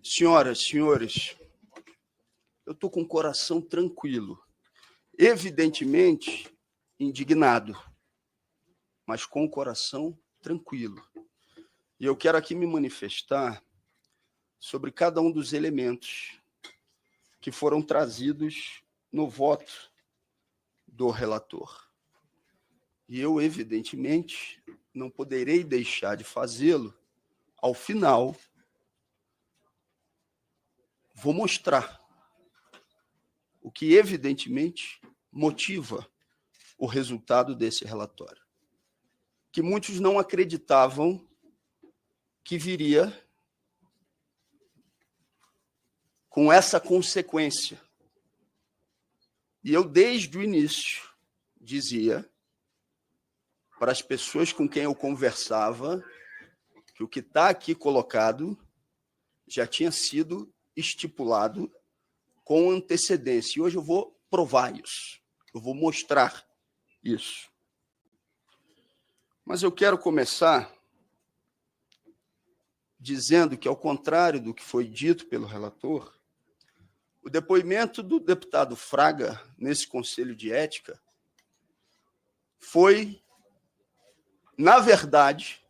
Senhoras, senhores, eu estou com o coração tranquilo, evidentemente indignado, mas com o coração tranquilo. E eu quero aqui me manifestar sobre cada um dos elementos que foram trazidos no voto do relator. E eu, evidentemente, não poderei deixar de fazê-lo. Ao final, vou mostrar o que, evidentemente, motiva o resultado desse relatório, que muitos não acreditavam que viria com essa consequência. E eu, desde o início, dizia para as pessoas com quem eu conversava que o que está aqui colocado já tinha sido estipulado com antecedência. E hoje eu vou provar isso, eu vou mostrar isso. Mas eu quero começar dizendo que, ao contrário do que foi dito pelo relator, o depoimento do deputado Fraga nesse Conselho de Ética foi, na verdade,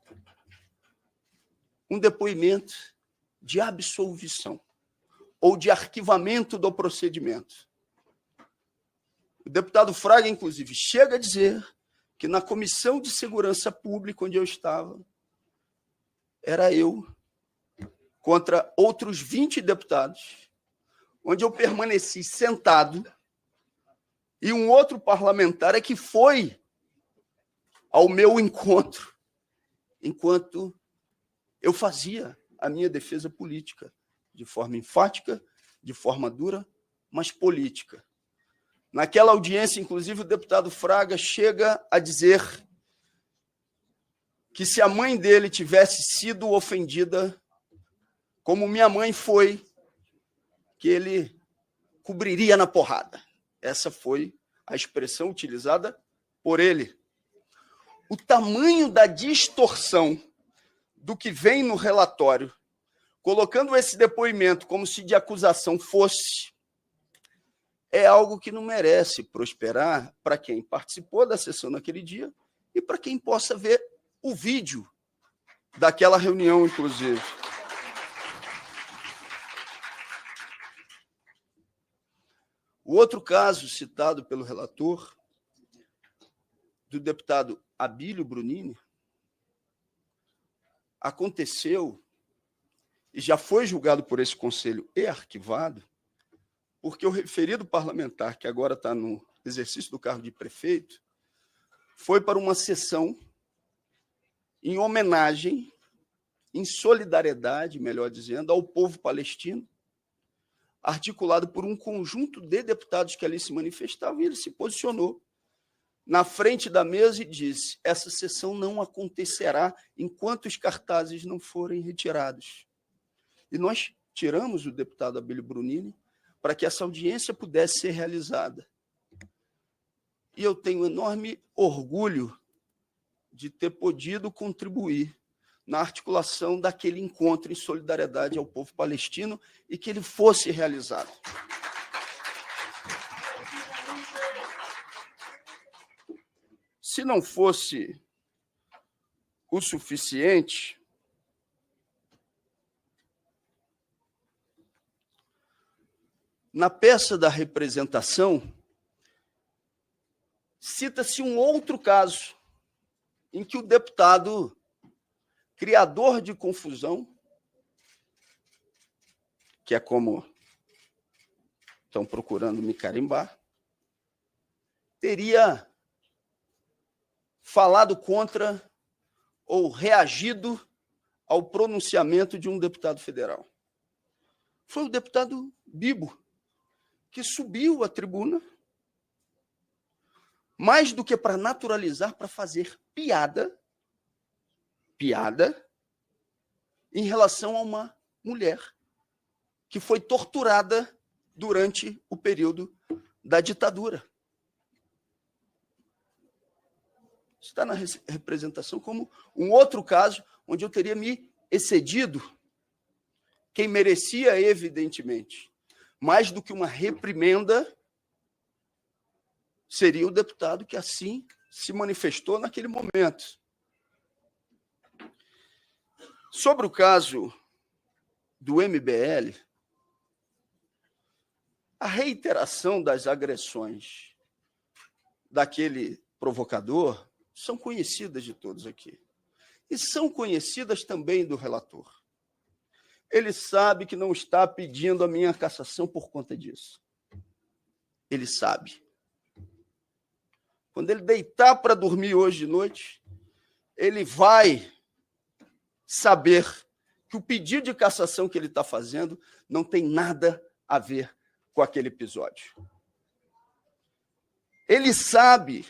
um depoimento de absolvição ou de arquivamento do procedimento. O deputado Fraga, inclusive, chega a dizer que na Comissão de Segurança Pública, onde eu estava, era eu contra outros 20 deputados, onde eu permaneci sentado, e um outro parlamentar é que foi ao meu encontro, enquanto eu fazia a minha defesa política, de forma enfática, de forma dura, mas política. Naquela audiência, inclusive, o deputado Fraga chega a dizer que, se a mãe dele tivesse sido ofendida, como minha mãe foi, que ele cobriria na porrada. Essa foi a expressão utilizada por ele. O tamanho da distorção do que vem no relatório, colocando esse depoimento como se de acusação fosse, é algo que não merece prosperar para quem participou da sessão naquele dia e para quem possa ver o vídeo daquela reunião, inclusive. O outro caso citado pelo relator, do deputado Abílio Brunini, aconteceu e já foi julgado por esse conselho e arquivado, porque o referido parlamentar, que agora está no exercício do cargo de prefeito, foi para uma sessão em homenagem, em solidariedade, melhor dizendo, ao povo palestino, articulado por um conjunto de deputados que ali se manifestavam, e ele se posicionou na frente da mesa e disse: essa sessão não acontecerá enquanto os cartazes não forem retirados. E nós tiramos o deputado Abílio Brunini para que essa audiência pudesse ser realizada. E eu tenho enorme orgulho de ter podido contribuir na articulação daquele encontro em solidariedade ao povo palestino e que ele fosse realizado. Se não fosse o suficiente, na peça da representação, cita-se um outro caso em que o deputado, criador de confusão, que é como estão procurando me carimbar, teria falado contra ou reagido ao pronunciamento de um deputado federal. Foi o deputado Bibo, que subiu à tribuna, mais do que para naturalizar, para fazer piada em relação a uma mulher que foi torturada durante o período da ditadura. Está na representação como um outro caso onde eu teria me excedido, quem merecia, evidentemente, mais do que uma reprimenda, seria o deputado que assim se manifestou naquele momento. Sobre o caso do MBL, a reiteração das agressões daquele provocador são conhecidas de todos aqui. E são conhecidas também do relator. Ele sabe que não está pedindo a minha cassação por conta disso. Ele sabe. Quando ele deitar para dormir hoje de noite, ele vai saber que o pedido de cassação que ele está fazendo não tem nada a ver com aquele episódio. Ele sabe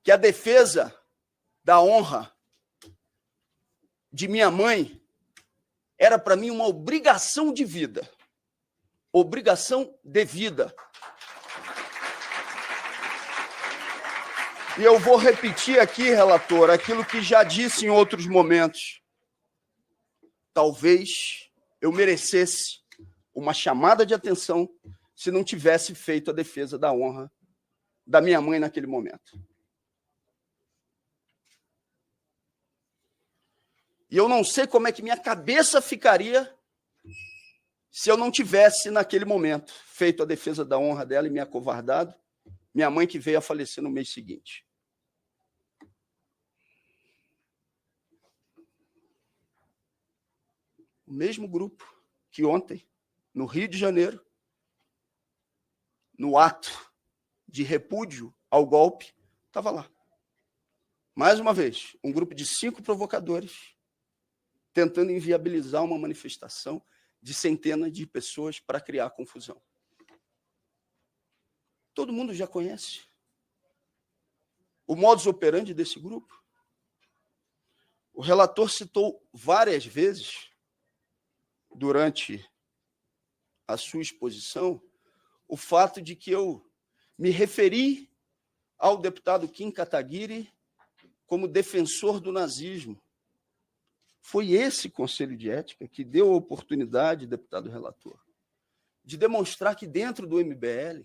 que a defesa da honra de minha mãe era para mim uma obrigação de vida, obrigação de vida. E eu vou repetir aqui, relator, aquilo que já disse em outros momentos. Talvez eu merecesse uma chamada de atenção se não tivesse feito a defesa da honra da minha mãe naquele momento. E eu não sei como é que minha cabeça ficaria se eu não tivesse, naquele momento, feito a defesa da honra dela e me acovardado, minha mãe que veio a falecer no mês seguinte. O mesmo grupo que ontem, no Rio de Janeiro, no ato de repúdio ao golpe, estava lá. Mais uma vez, um grupo de 5 provocadores tentando inviabilizar uma manifestação de centenas de pessoas para criar confusão. Todo mundo já conhece o modus operandi desse grupo. O relator citou várias vezes, durante a sua exposição, o fato de que eu me referi ao deputado Kim Kataguiri como defensor do nazismo. Foi esse Conselho de Ética que deu a oportunidade, deputado relator, de demonstrar que dentro do MBL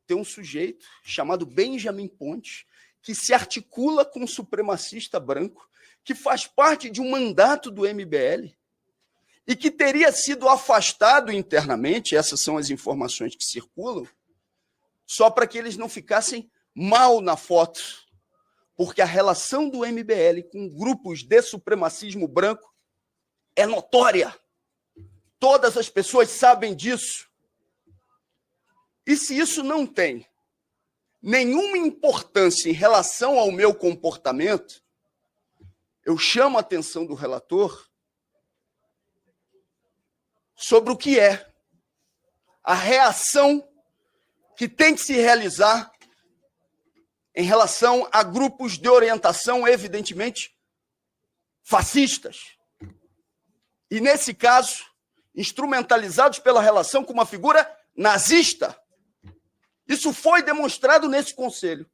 tem um sujeito chamado Benjamin Pontes, que se articula com um supremacista branco, que faz parte de um mandato do MBL e que teria sido afastado internamente, essas são as informações que circulam, só para que eles não ficassem mal na foto, porque a relação do MBL com grupos de supremacismo branco é notória. Todas as pessoas sabem disso. E se isso não tem nenhuma importância em relação ao meu comportamento, eu chamo a atenção do relator sobre o que é a reação que tem que se realizar em relação a grupos de orientação, evidentemente, fascistas. E, nesse caso, instrumentalizados pela relação com uma figura nazista. Isso foi demonstrado nesse conselho.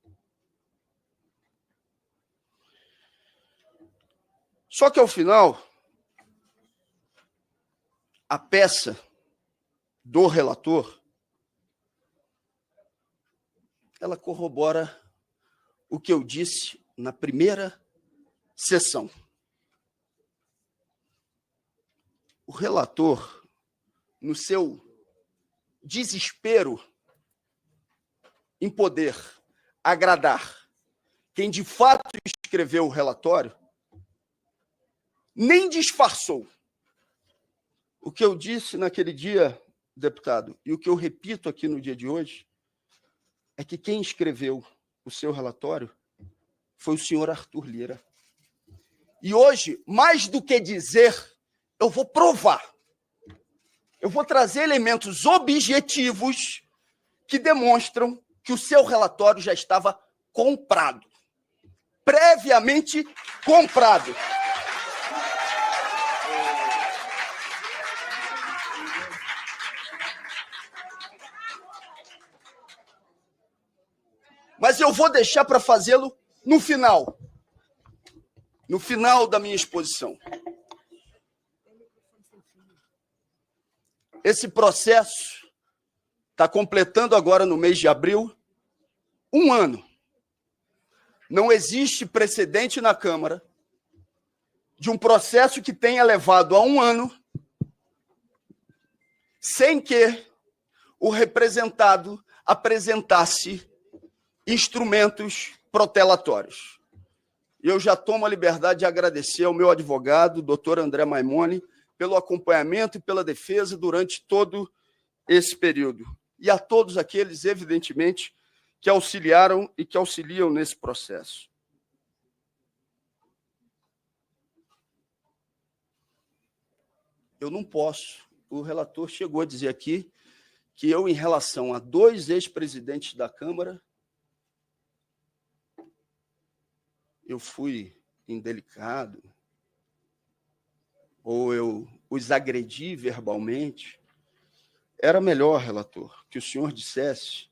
Só que, ao final, a peça do relator, ela corrobora o que eu disse na primeira sessão. O relator, no seu desespero em poder agradar quem de fato escreveu o relatório, nem disfarçou. O que eu disse naquele dia, deputado, e o que eu repito aqui no dia de hoje, é que quem escreveu o seu relatório foi o senhor Arthur Lira. E hoje, mais do que dizer, eu vou provar. Eu vou trazer elementos objetivos que demonstram que o seu relatório já estava comprado. Previamente comprado. Mas eu vou deixar para fazê-lo no final da minha exposição. Esse processo está completando agora, no mês de abril, 1 ano. Não existe precedente na Câmara de um processo que tenha levado a 1 ano sem que o representado apresentasse instrumentos protelatórios. Eu já tomo a liberdade de agradecer ao meu advogado, doutor André Maimone, pelo acompanhamento e pela defesa durante todo esse período. E a todos aqueles, evidentemente, que auxiliaram e que auxiliam nesse processo. Eu não posso. O relator chegou a dizer aqui que eu, em relação a 2 ex-presidentes da Câmara, eu fui indelicado, ou eu os agredi verbalmente. Era melhor, relator, que o senhor dissesse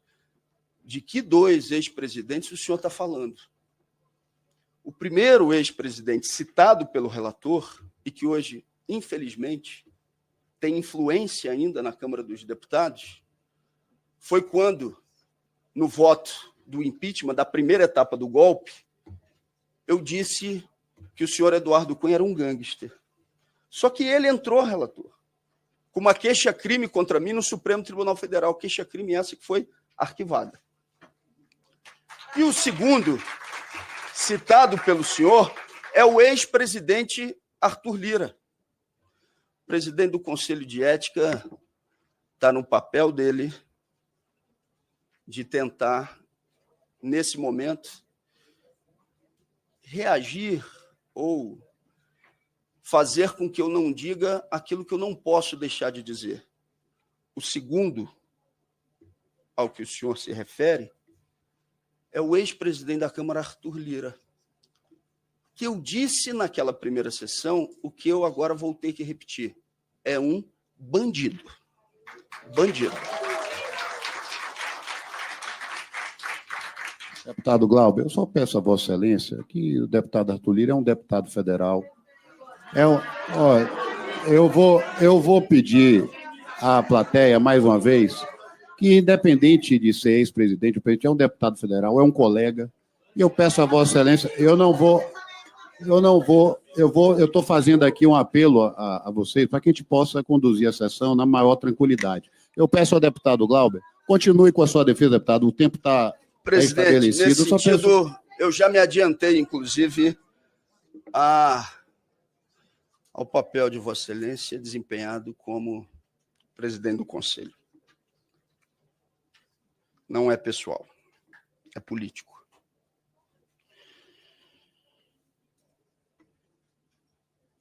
de que 2 ex-presidentes o senhor está falando. O primeiro ex-presidente citado pelo relator, e que hoje, infelizmente, tem influência ainda na Câmara dos Deputados, foi quando, no voto do impeachment, da primeira etapa do golpe, eu disse que o senhor Eduardo Cunha era um gangster. Só que ele entrou, relator, com uma queixa-crime contra mim no Supremo Tribunal Federal, queixa-crime essa que foi arquivada. E o segundo, citado pelo senhor, é o ex-presidente Arthur Lira. O presidente do Conselho de Ética está no papel dele de tentar, nesse momento, reagir ou fazer com que eu não diga aquilo que eu não posso deixar de dizer. O segundo, ao que o senhor se refere, é o ex-presidente da Câmara, Arthur Lira, que eu disse naquela primeira sessão o que eu agora vou ter que repetir. É um bandido. Bandido. Deputado Glauber, eu só peço a Vossa Excelência que o deputado Arthur Lira é um deputado federal. Eu vou pedir à plateia, mais uma vez, que, independente de ser ex-presidente, o presidente é um deputado federal, é um colega, e eu peço a Vossa Excelência, eu estou fazendo aqui um apelo a vocês para que a gente possa conduzir a sessão na maior tranquilidade. Eu peço ao deputado Glauber, continue com a sua defesa, deputado, o tempo está Presidente, nesse sentido, eu já me adiantei, inclusive, ao papel de Vossa Excelência desempenhado como presidente do Conselho. Não é pessoal, é político.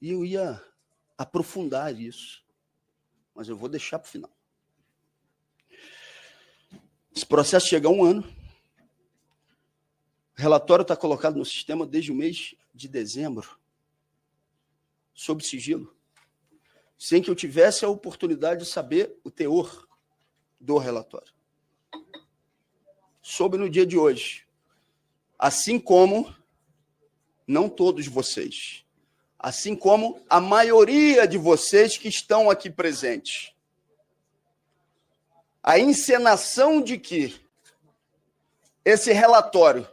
E eu ia aprofundar isso, mas eu vou deixar para o final. Esse processo chega a 1 ano. O relatório está colocado no sistema desde o mês de dezembro, sob sigilo, sem que eu tivesse a oportunidade de saber o teor do relatório. Soube no dia de hoje, assim como, não todos vocês, assim como a maioria de vocês que estão aqui presentes, a encenação de que esse relatório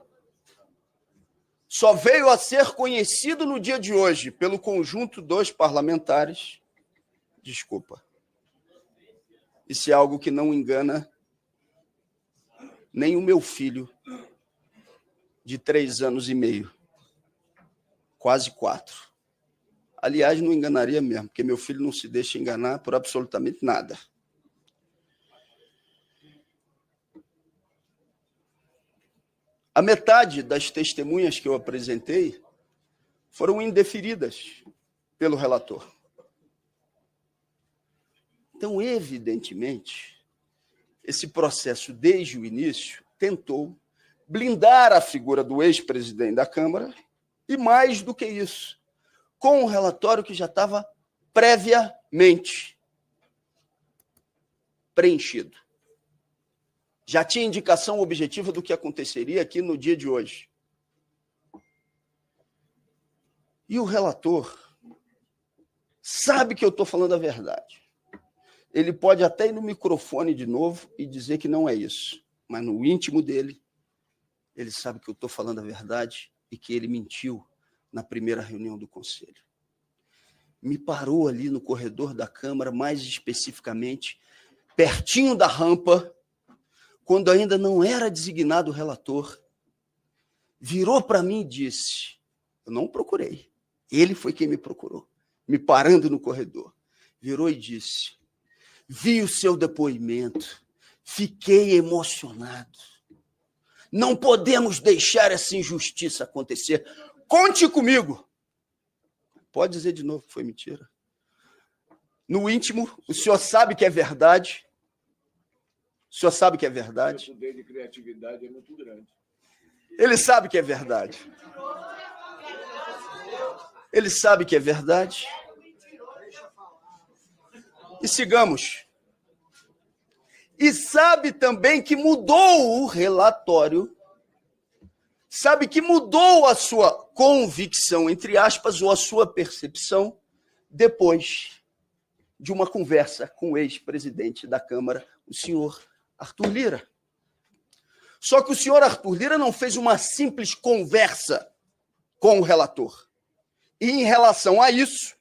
só veio a ser conhecido no dia de hoje pelo conjunto dos parlamentares. Desculpa. Isso é algo que não engana nem o meu filho de 3 anos e meio, quase 4. Aliás, não enganaria mesmo, porque meu filho não se deixa enganar por absolutamente nada. A metade das testemunhas que eu apresentei foram indeferidas pelo relator. Então, evidentemente, esse processo, desde o início, tentou blindar a figura do ex-presidente da Câmara e, mais do que isso, com um relatório que já estava previamente preenchido. Já tinha indicação objetiva do que aconteceria aqui no dia de hoje. E o relator sabe que eu estou falando a verdade. Ele pode até ir no microfone de novo e dizer que não é isso, mas no íntimo dele, ele sabe que eu estou falando a verdade e que ele mentiu na primeira reunião do Conselho. Me parou ali no corredor da Câmara, mais especificamente, pertinho da rampa, quando ainda não era designado o relator, virou para mim e disse, eu não procurei, ele foi quem me procurou, me parando no corredor, virou e disse, vi o seu depoimento, fiquei emocionado, não podemos deixar essa injustiça acontecer, conte comigo. Pode dizer de novo que foi mentira. No íntimo, o senhor sabe que é verdade. O senhor sabe que é verdade. O poder de criatividade é muito grande. Ele sabe que é verdade. Ele sabe que é verdade. E sigamos. E sabe também que mudou o relatório. Sabe que mudou a sua convicção, entre aspas, ou a sua percepção, depois de uma conversa com o ex-presidente da Câmara, o senhor Arthur Lira. Só que o senhor Arthur Lira não fez uma simples conversa com o relator. E em relação a isso,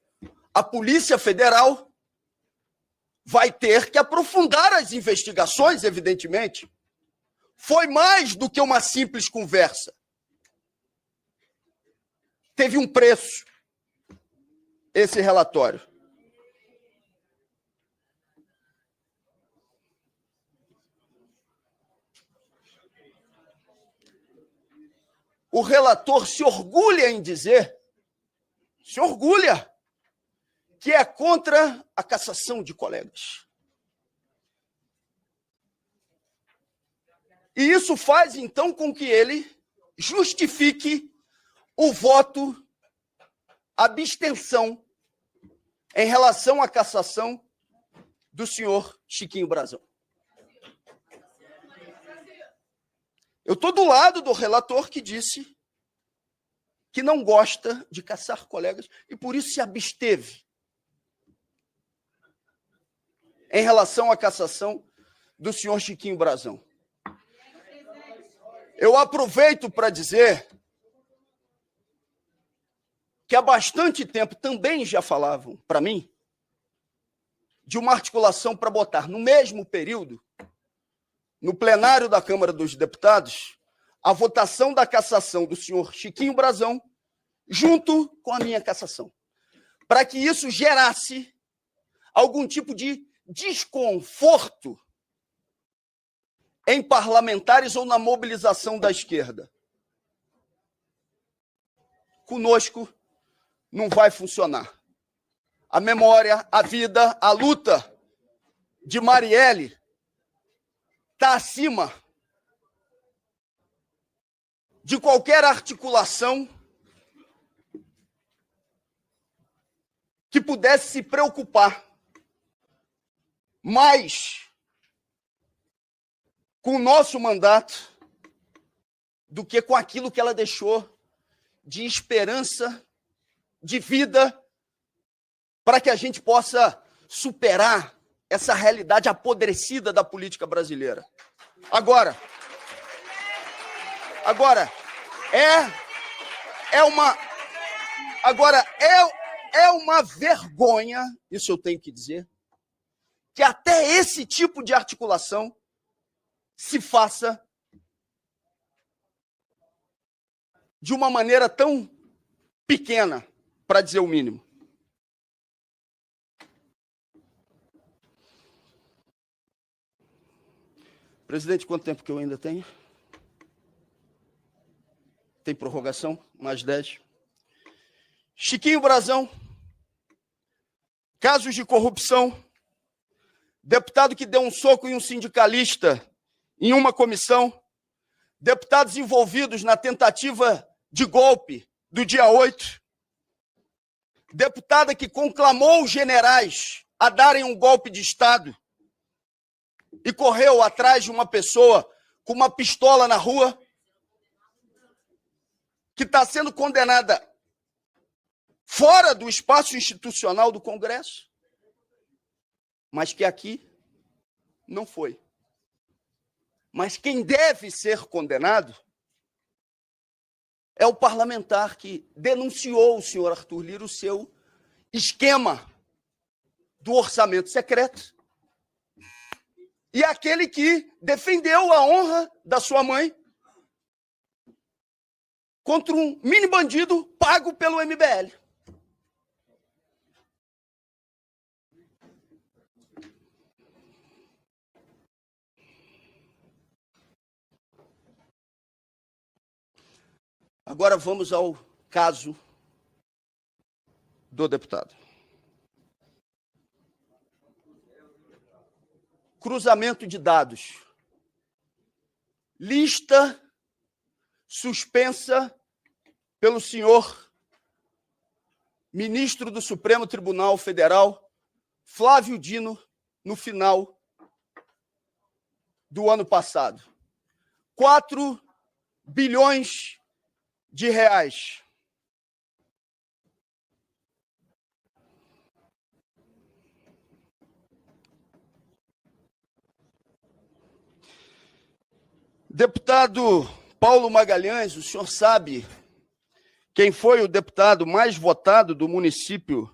a Polícia Federal vai ter que aprofundar as investigações, evidentemente. Foi mais do que uma simples conversa. Teve um preço, esse relatório. O relator se orgulha em dizer, se orgulha, que é contra a cassação de colegas. E isso faz, então, com que ele justifique o voto abstenção em relação à cassação do senhor Chiquinho Brazão. Eu estou do lado do relator que disse que não gosta de caçar colegas e por isso se absteve em relação à cassação do senhor Chiquinho Brazão. Eu aproveito para dizer que há bastante tempo também já falavam para mim de uma articulação para botar no mesmo período, no plenário da Câmara dos Deputados, a votação da cassação do senhor Chiquinho Brazão junto com a minha cassação, para que isso gerasse algum tipo de desconforto em parlamentares ou na mobilização da esquerda. Conosco não vai funcionar. A memória, a vida, a luta de Marielle está acima de qualquer articulação que pudesse se preocupar mais com o nosso mandato do que com aquilo que ela deixou de esperança, de vida, para que a gente possa superar essa realidade apodrecida da política brasileira. Agora é uma vergonha, isso eu tenho que dizer, que até esse tipo de articulação se faça de uma maneira tão pequena, para dizer o mínimo. Presidente, quanto tempo que eu ainda tenho? Tem prorrogação? Mais 10. Chiquinho Brazão, casos de corrupção, deputado que deu um soco em um sindicalista em uma comissão, deputados envolvidos na tentativa de golpe do dia 8, deputada que conclamou os generais a darem um golpe de Estado e correu atrás de uma pessoa com uma pistola na rua, que está sendo condenada fora do espaço institucional do Congresso, mas que aqui não foi. Mas quem deve ser condenado é o parlamentar que denunciou o senhor Arthur Lira o seu esquema do orçamento secreto e aquele que defendeu a honra da sua mãe contra um mini bandido pago pelo MBL. Agora vamos ao caso do deputado. Cruzamento de dados. Lista suspensa pelo senhor ministro do Supremo Tribunal Federal, Flávio Dino, no final do ano passado. 4 bilhões de reais. Deputado Paulo Magalhães, o senhor sabe quem foi o deputado mais votado do município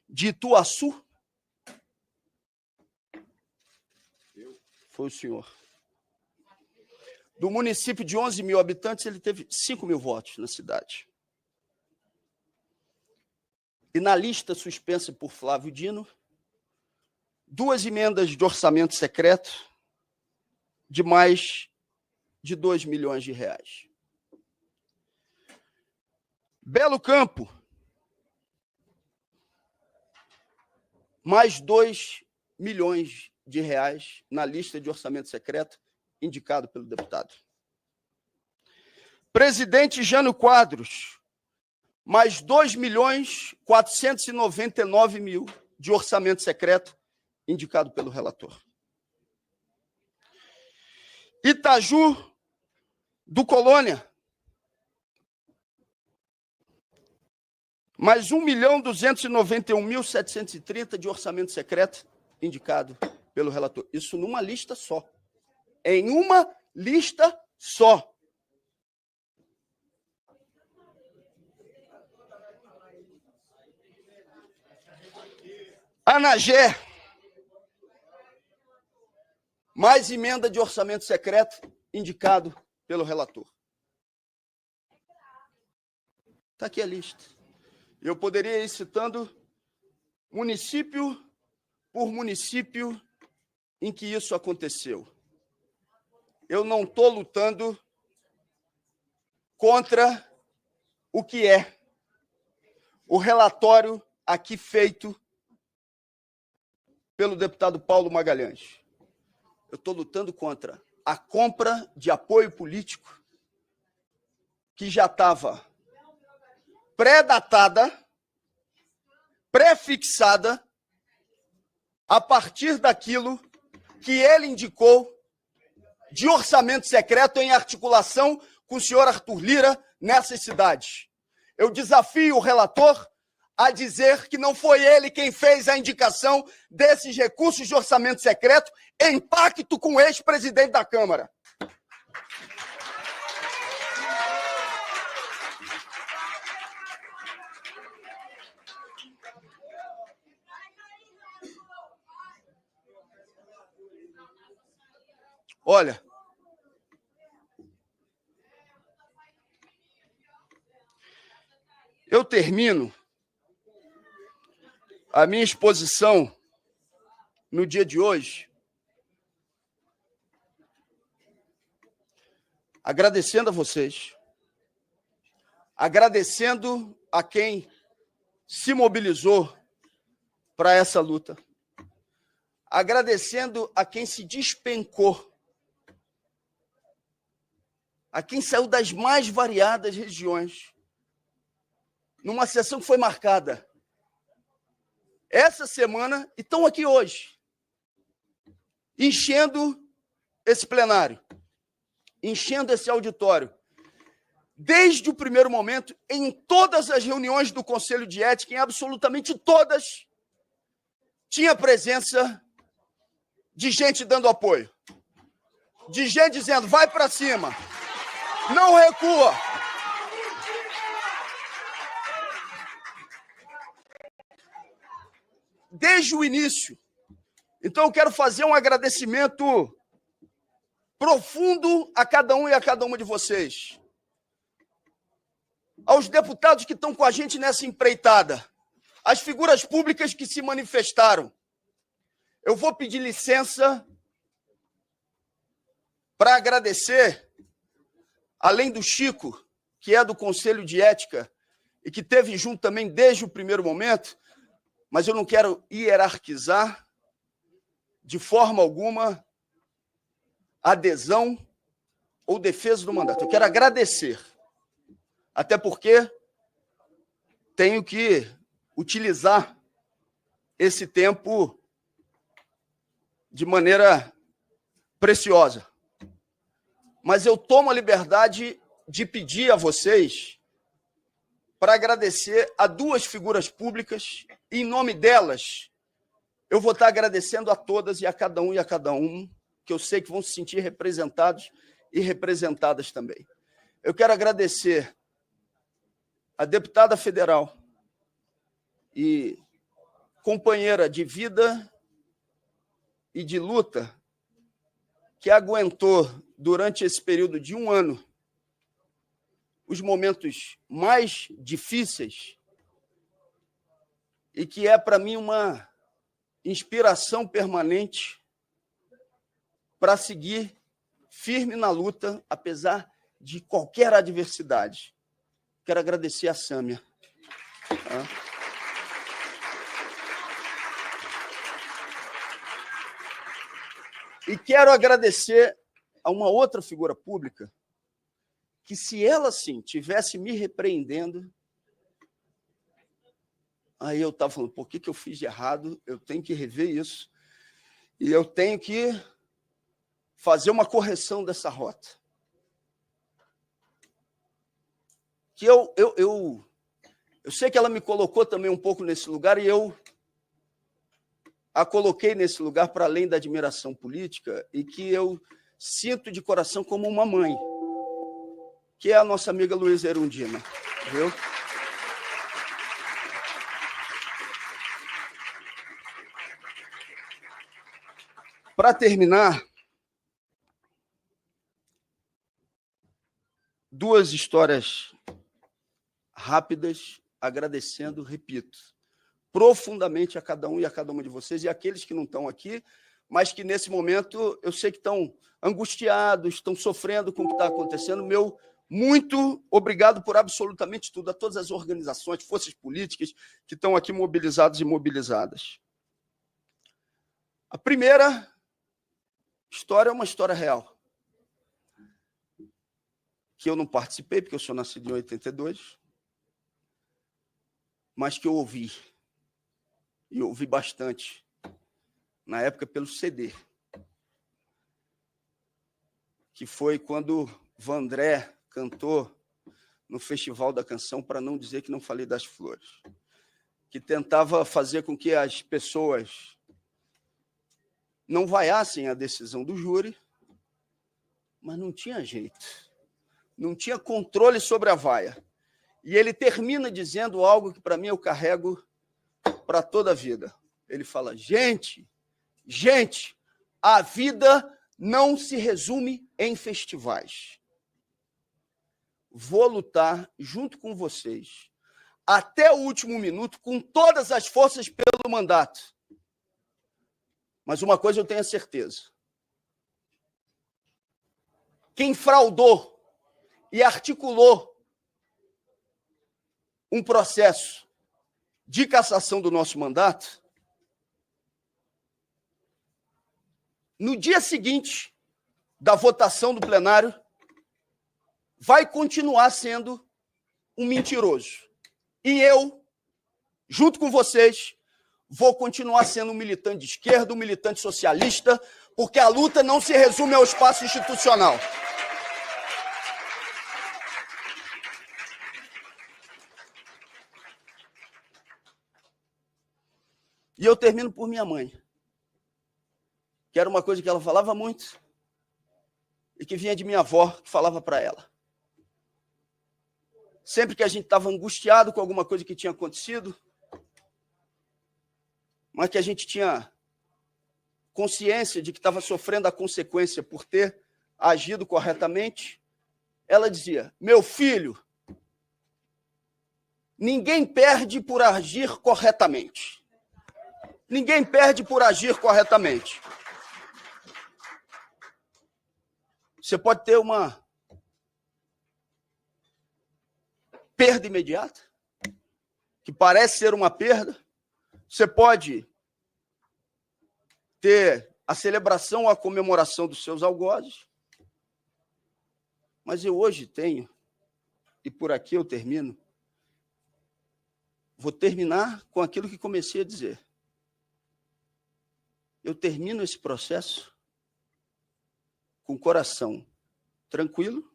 de Ituaçu? Foi o senhor. Do município de 11 mil habitantes, ele teve 5 mil votos na cidade. E na lista suspensa por Flávio Dino, 2 emendas de orçamento secreto de mais de 2 milhões de reais. Belo Campo, mais 2 milhões de reais na lista de orçamento secreto indicado pelo deputado. Presidente Jânio Quadros, mais 2.499.000 de orçamento secreto indicado pelo relator. Itaju do Colônia, mais 1.291.730 de orçamento secreto indicado pelo relator. Isso numa lista só. Em uma lista só. Anagé, mais emenda de orçamento secreto indicado pelo relator. Está aqui a lista. Eu poderia ir citando município por município em que isso aconteceu. Eu não estou lutando contra o que é o relatório aqui feito pelo deputado Paulo Magalhães. Eu estou lutando contra a compra de apoio político que já estava pré-datada, pré-fixada, a partir daquilo que ele indicou de orçamento secreto em articulação com o senhor Arthur Lira nessas cidades. Eu desafio o relator a dizer que não foi ele quem fez a indicação desses recursos de orçamento secreto em pacto com o ex-presidente da Câmara. Olha, eu termino a minha exposição no dia de hoje agradecendo a vocês, agradecendo a quem se mobilizou para essa luta, agradecendo a quem se despencou, a quem saiu das mais variadas regiões, numa sessão que foi marcada essa semana e estão aqui hoje, enchendo esse plenário, enchendo esse auditório, desde o primeiro momento, em todas as reuniões do Conselho de Ética, em absolutamente todas, tinha presença de gente dando apoio, de gente dizendo, vai para cima, não recua. Desde o início. Então, eu quero fazer um agradecimento profundo a cada um e a cada uma de vocês. Aos deputados que estão com a gente nessa empreitada, às figuras públicas que se manifestaram. Eu vou pedir licença para agradecer, além do Chico, que é do Conselho de Ética e que esteve junto também desde o primeiro momento, mas eu não quero hierarquizar de forma alguma adesão ou defesa do mandato. Eu quero agradecer, até porque tenho que utilizar esse tempo de maneira preciosa. Mas eu tomo a liberdade de pedir a vocês para agradecer a duas figuras públicas, e em nome delas, eu vou estar agradecendo a todas e a cada um, que eu sei que vão se sentir representados e representadas também. Eu quero agradecer a deputada federal e companheira de vida e de luta que aguentou durante esse período de 1 ano os momentos mais difíceis e que é, para mim, uma inspiração permanente para seguir firme na luta, apesar de qualquer adversidade. Quero agradecer a Sâmia. E quero agradecer a uma outra figura pública que, se ela, sim, tivesse me repreendendo, aí eu estava falando, por que eu fiz de errado? Eu tenho que rever isso. E eu tenho que fazer uma correção dessa rota. Que eu sei que ela me colocou também um pouco nesse lugar, e eu a coloquei nesse lugar para além da admiração política, e que eu sinto de coração como uma mãe, que é a nossa amiga Luísa Erundina, viu? Para terminar, duas histórias rápidas, agradecendo, repito, profundamente a cada um e a cada uma de vocês, e aqueles que não estão aqui, mas que nesse momento eu sei que estão angustiados, estão sofrendo com o que está acontecendo. Meu muito obrigado por absolutamente tudo, a todas as organizações, forças políticas que estão aqui mobilizados e mobilizadas. A primeira história é uma história real, que eu não participei, porque eu sou nascido em 82, mas que eu ouvi, e ouvi bastante, na época pelo CD, que foi quando Vandré cantou no Festival da Canção, para não dizer que não falei das flores, que tentava fazer com que as pessoas não vaiassem a decisão do júri, mas não tinha jeito, não tinha controle sobre a vaia. E ele termina dizendo algo que, para mim, eu carrego para toda a vida. Ele fala, gente, a vida não se resume em festivais. Vou lutar junto com vocês, até o último minuto, com todas as forças pelo mandato. Mas uma coisa eu tenho a certeza. Quem fraudou e articulou um processo de cassação do nosso mandato, no dia seguinte da votação do plenário, vai continuar sendo um mentiroso. E eu, junto com vocês, vou continuar sendo um militante de esquerda, um militante socialista, porque a luta não se resume ao espaço institucional. E eu termino por minha mãe, que era uma coisa que ela falava muito e que vinha de minha avó, que falava para ela. Sempre que a gente estava angustiado com alguma coisa que tinha acontecido, mas que a gente tinha consciência de que estava sofrendo a consequência por ter agido corretamente, ela dizia: meu filho, ninguém perde por agir corretamente. Ninguém perde por agir corretamente. Você pode ter uma perda imediata, que parece ser uma perda. Você pode ter a celebração ou a comemoração dos seus algozes. Mas eu hoje tenho, e por aqui eu termino, vou terminar com aquilo que comecei a dizer. Eu termino esse processo com o coração tranquilo,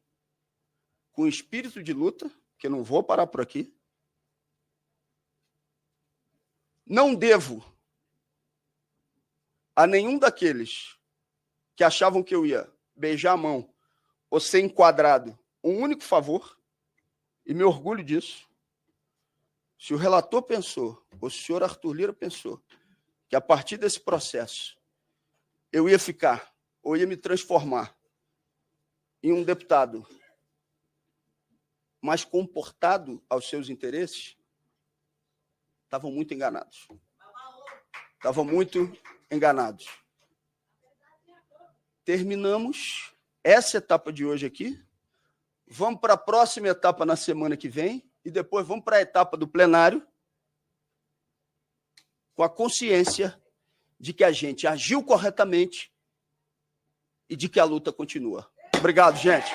com espírito de luta, que eu não vou parar por aqui. Não devo a nenhum daqueles que achavam que eu ia beijar a mão ou ser enquadrado um único favor, e me orgulho disso. Se o relator pensou, ou se o senhor Arthur Lira pensou, que a partir desse processo eu ia ficar, ou ia me transformar em um deputado mais comportado aos seus interesses, estavam muito enganados. Estavam muito enganados. Terminamos essa etapa de hoje aqui. Vamos para a próxima etapa na semana que vem e depois vamos para a etapa do plenário com a consciência de que a gente agiu corretamente e de que a luta continua. Obrigado, gente.